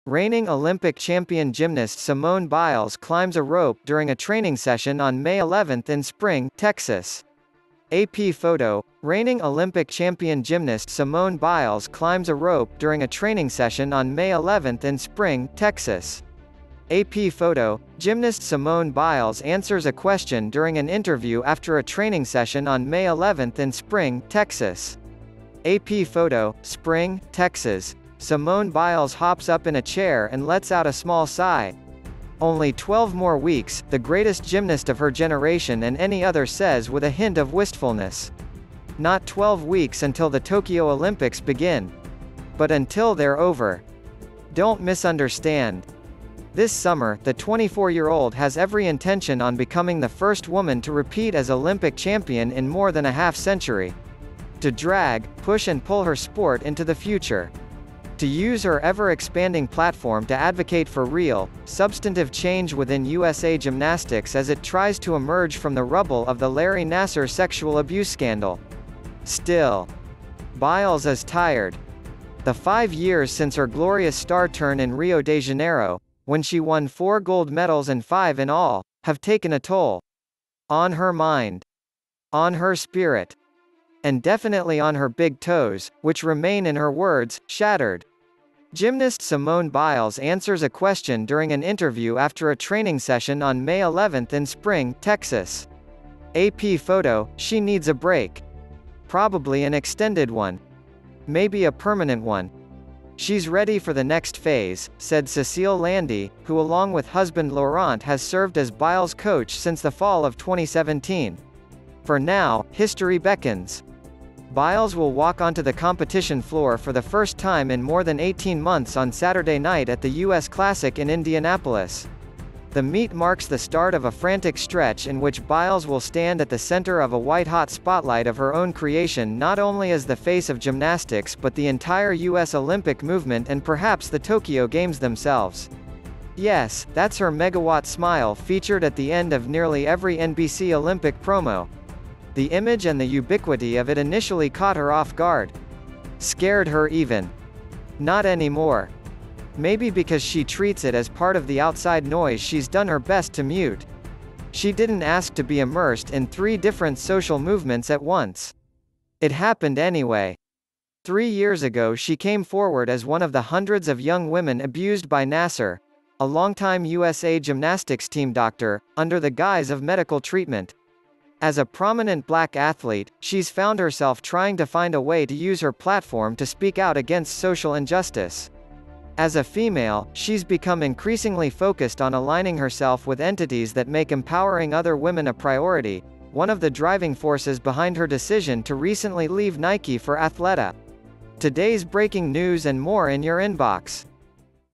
Reigning Olympic champion gymnast Simone Biles climbs a rope during a training session on May 11 in Spring, Texas. AP photo, reigning Olympic champion gymnast Simone Biles climbs a rope during a training session on May 11 in Spring, Texas. AP photo, gymnast Simone Biles answers a question during an interview after a training session on May 11 in Spring, Texas. AP photo, Spring, Texas. Simone Biles hops up in a chair and lets out a small sigh. Only 12 more weeks, the greatest gymnast of her generation, and any other says with a hint of wistfulness. Not 12 weeks until the Tokyo Olympics begin. But until they're over. Don't misunderstand. This summer, the 24-year-old has every intention on becoming the first woman to repeat as Olympic champion in more than a half-century. To drag, push and pull her sport into the future. To use her ever-expanding platform to advocate for real, substantive change within USA Gymnastics as it tries to emerge from the rubble of the Larry Nassar sexual abuse scandal. Still, Biles is tired. The 5 years since her glorious star turn in Rio de Janeiro, when she won 4 gold medals and 5 in all, have taken a toll. On her mind. On her spirit. And definitely on her big toes, which remain, in her words, shattered. Gymnast Simone Biles answers a question during an interview after a training session on May 11 in Spring, Texas. AP photo, she needs a break. Probably an extended one. Maybe a permanent one. She's ready for the next phase, said Cecile Landi, who along with husband Laurent has served as Biles' coach since the fall of 2017. For now, history beckons. Biles will walk onto the competition floor for the first time in more than 18 months on Saturday night at the US Classic in Indianapolis. The meet marks the start of a frantic stretch in which Biles will stand at the center of a white-hot spotlight of her own creation, not only as the face of gymnastics but the entire US Olympic movement and perhaps the Tokyo Games themselves. Yes, that's her megawatt smile featured at the end of nearly every NBC Olympic promo. The image and the ubiquity of it initially caught her off guard. Scared her even. Not anymore. Maybe because she treats it as part of the outside noise she's done her best to mute. She didn't ask to be immersed in 3 different social movements at once. It happened anyway. 3 years ago she came forward as one of the hundreds of young women abused by Nassar, a longtime USA Gymnastics team doctor, under the guise of medical treatment. As a prominent black athlete, she's found herself trying to find a way to use her platform to speak out against social injustice. As a female, she's become increasingly focused on aligning herself with entities that make empowering other women a priority, one of the driving forces behind her decision to recently leave Nike for Athleta. Today's breaking news and more in your inbox.